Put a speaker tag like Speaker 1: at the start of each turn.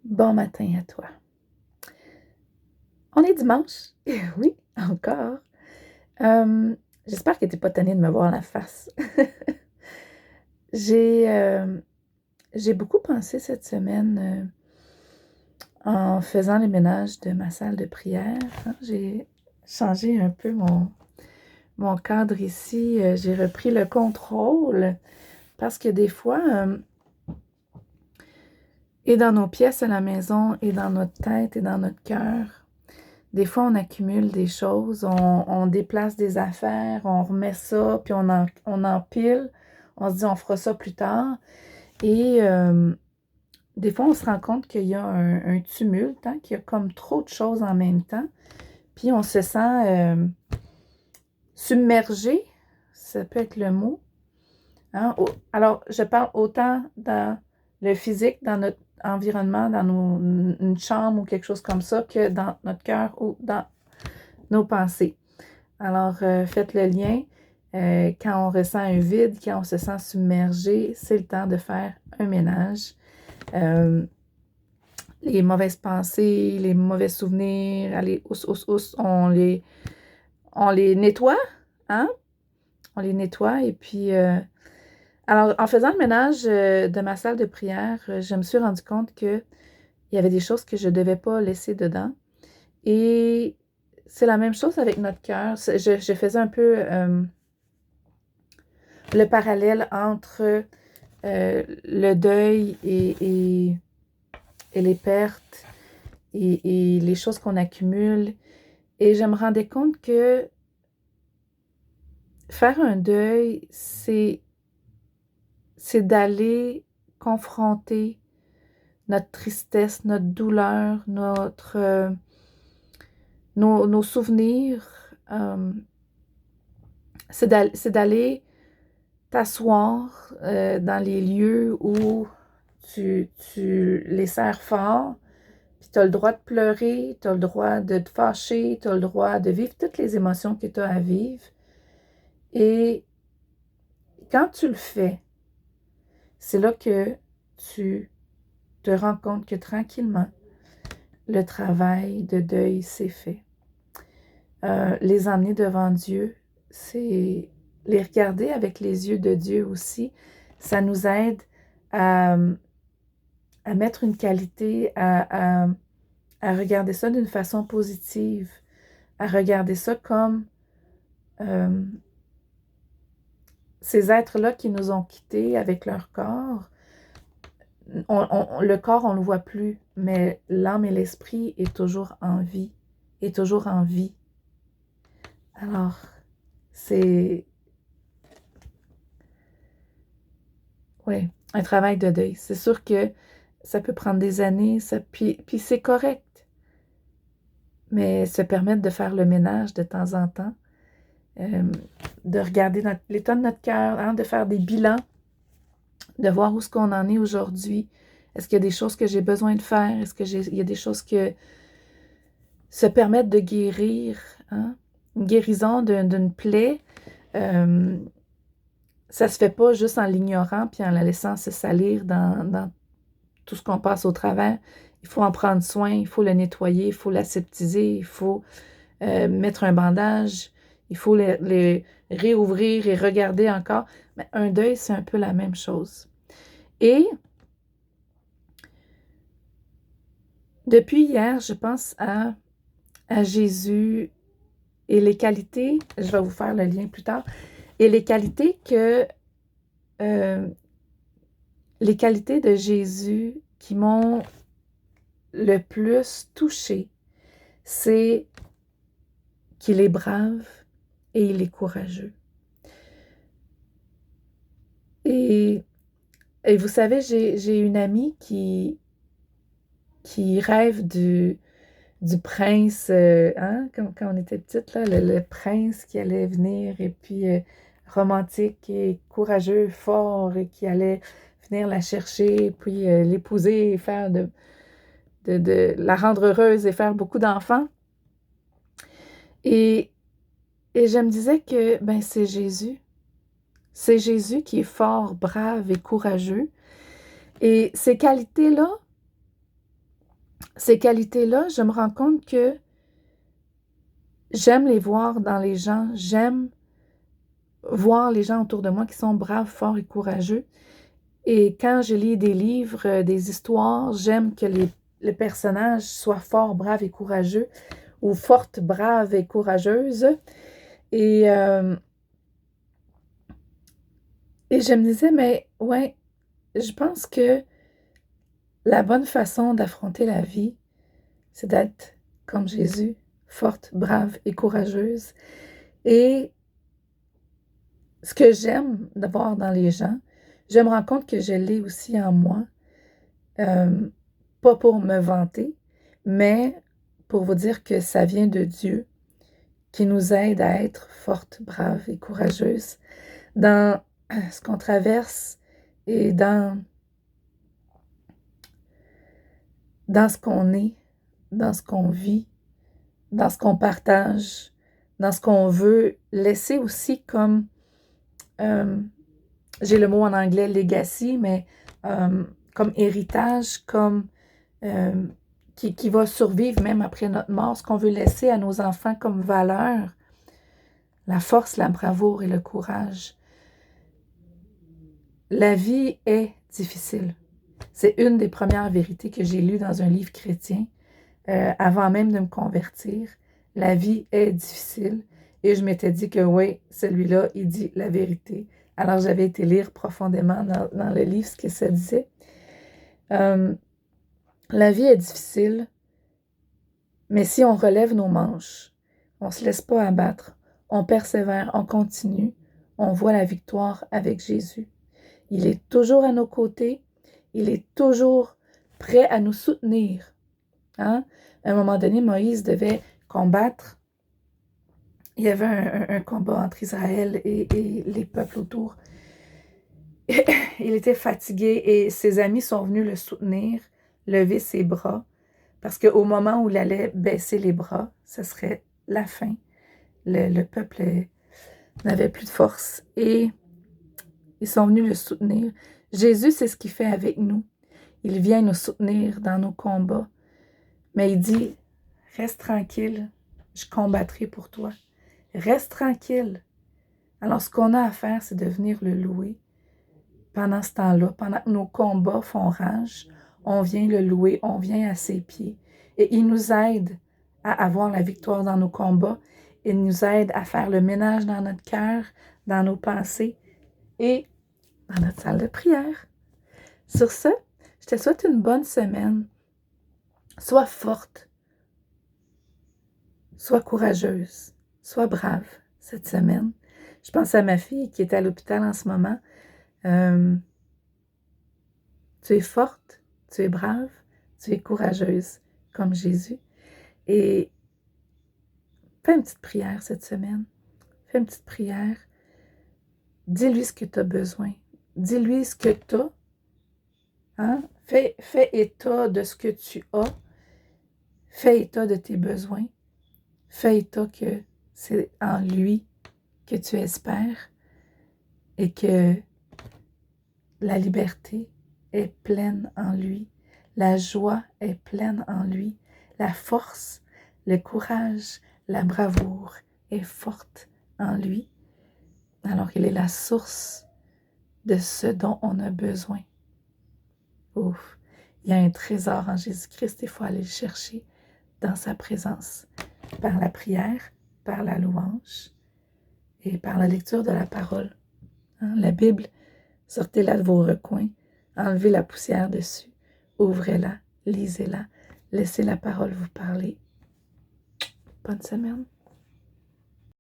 Speaker 1: Bon matin à toi. On est dimanche. Oui, encore. Hem, J'espère que tu es pas tanné de me voir la face. J'ai, j'ai beaucoup pensé cette semaine, en faisant le ménage de ma salle de prière, hein. J'ai changé un peu mon cadre ici, j'ai repris le contrôle parce que des fois, et dans nos pièces à la maison et dans notre tête et dans notre cœur, des fois, on accumule des choses, on déplace des affaires, on remet ça, puis on empile, on se dit on fera ça plus tard. Et des fois, on se rend compte qu'il y a un tumulte, hein, qu'il y a comme trop de choses en même temps. Puis on se sent submergé, ça peut être le mot. Hein. Alors, je parle autant dans le physique, dans notre environnement, dans une chambre ou quelque chose comme ça, que dans notre cœur ou dans nos pensées. Alors, faites le lien. Quand on ressent un vide, quand on se sent submergé, c'est le temps de faire un ménage. Les mauvaises pensées, les mauvais souvenirs, allez, on les nettoie, hein? On les nettoie et puis, alors, en faisant le ménage de ma salle de prière, je me suis rendu compte qu'il y avait des choses que je ne devais pas laisser dedans. Et c'est la même chose avec notre cœur. Je faisais un peu le parallèle entre le deuil et les pertes et les choses qu'on accumule. Et je me rendais compte que faire un deuil, c'est d'aller confronter notre tristesse, notre douleur, nos souvenirs. C'est d'aller t'asseoir dans les lieux où tu les serres fort, puis tu as le droit de pleurer, tu as le droit de te fâcher, tu as le droit de vivre toutes les émotions que tu as à vivre. Et quand tu le fais, c'est là que tu te rends compte que tranquillement, le travail de deuil s'est fait. Les emmener devant Dieu, c'est les regarder avec les yeux de Dieu aussi. Ça nous aide à, à mettre une qualité, à regarder ça d'une façon positive, à regarder ça comme euh, ces êtres-là qui nous ont quittés avec leur corps. Le corps, on ne le voit plus, mais l'âme et l'esprit est toujours en vie, est toujours en vie. Alors, c'est oui, un travail de deuil. C'est sûr que ça peut prendre des années, puis c'est correct, mais se permettre de faire le ménage de temps en temps, euh, de regarder l'état de notre cœur, hein, de faire des bilans, de voir où est-ce qu'on en est aujourd'hui. Est-ce qu'il y a des choses que j'ai besoin de faire? Est-ce qu'il y a des choses que se permettre de guérir, hein? Une guérison d'une plaie, euh, ça se fait pas juste en l'ignorant puis en la laissant se salir dans tout ce qu'on passe au travers. Il faut en prendre soin, il faut le nettoyer, il faut l'aseptiser, il faut mettre un bandage, il faut les réouvrir et regarder encore. Mais un deuil, c'est un peu la même chose. Et depuis hier, je pense à Jésus et les qualités, je vais vous faire le lien plus tard, et euh, les qualités de Jésus qui m'ont le plus touchée, c'est qu'il est brave et il est courageux. Et, et vous savez, j'ai une amie qui rêve du prince, hein, quand on était petite, là, le prince qui allait venir et puis romantique et courageux, fort et qui allait venir la chercher, puis l'épouser et faire de la rendre heureuse et faire beaucoup d'enfants. Et, et je me disais que ben, c'est Jésus. C'est Jésus qui est fort, brave et courageux. Et ces qualités-là, ces qualités-là, je me rends compte que j'aime les voir dans les gens, j'aime voir les gens autour de moi qui sont braves, forts et courageux. Et quand je lis des livres, des histoires, j'aime que les personnages soient forts, braves et courageux, ou fortes, braves et courageuses. Et, euh, et je me disais, mais ouais, je pense que la bonne façon d'affronter la vie, c'est d'être comme Jésus, forte, brave et courageuse. Et ce que j'aime de voir dans les gens, je me rends compte que je l'ai aussi en moi, euh, pas pour me vanter, mais pour vous dire que ça vient de Dieu, qui nous aide à être fortes, braves et courageuses dans ce qu'on traverse et dans ce qu'on est, dans ce qu'on vit, dans ce qu'on partage, dans ce qu'on veut laisser aussi comme, euh, j'ai le mot en anglais legacy, mais euh, comme héritage, comme euh, qui va survivre même après notre mort, ce qu'on veut laisser à nos enfants comme valeur, la force, la bravoure et le courage. La vie est difficile. C'est une des premières vérités que j'ai lues dans un livre chrétien, avant même de me convertir. La vie est difficile. Et je m'étais dit que oui, celui-là, il dit la vérité. Alors j'avais été lire profondément dans le livre ce que ça disait. La vie est difficile, mais si on relève nos manches, on ne se laisse pas abattre, on persévère, on continue, on voit la victoire avec Jésus. Il est toujours à nos côtés, il est toujours prêt à nous soutenir. Hein? À un moment donné, Moïse devait combattre. Il y avait un combat entre Israël et les peuples autour. Il était fatigué et ses amis sont venus le soutenir, lever ses bras, parce qu'au moment où il allait baisser les bras, ce serait la fin. Le peuple n'avait plus de force et ils sont venus le soutenir. Jésus, c'est ce qu'il fait avec nous. Il vient nous soutenir dans nos combats. Mais il dit, reste tranquille, je combattrai pour toi. Reste tranquille. Alors, ce qu'on a à faire, c'est de venir le louer. Pendant ce temps-là, pendant que nos combats font rage, on vient le louer, on vient à ses pieds. Et il nous aide à avoir la victoire dans nos combats. Il nous aide à faire le ménage dans notre cœur, dans nos pensées et dans notre salle de prière. Sur ce, je te souhaite une bonne semaine. Sois forte, sois courageuse, sois brave cette semaine. Je pense à ma fille qui est à l'hôpital en ce moment. Tu es forte, tu es brave, tu es courageuse comme Jésus. Et fais une petite prière cette semaine. Fais une petite prière. Dis-lui ce que tu as besoin. Dis-lui ce que tu as. Hein? Fais état de ce que tu as. Fais état de tes besoins. Fais état que c'est en lui que tu espères et que la liberté est pleine en lui. La joie est pleine en lui. La force, le courage, la bravoure est forte en lui. Alors il est la source de ce dont on a besoin. Ouf, il y a un trésor en Jésus-Christ, il faut aller le chercher dans sa présence, par la prière, par la louange et par la lecture de la parole. Hein? La Bible, sortez-la de vos recoins, enlevez la poussière dessus, ouvrez-la, lisez-la, laissez la parole vous parler. Bonne semaine.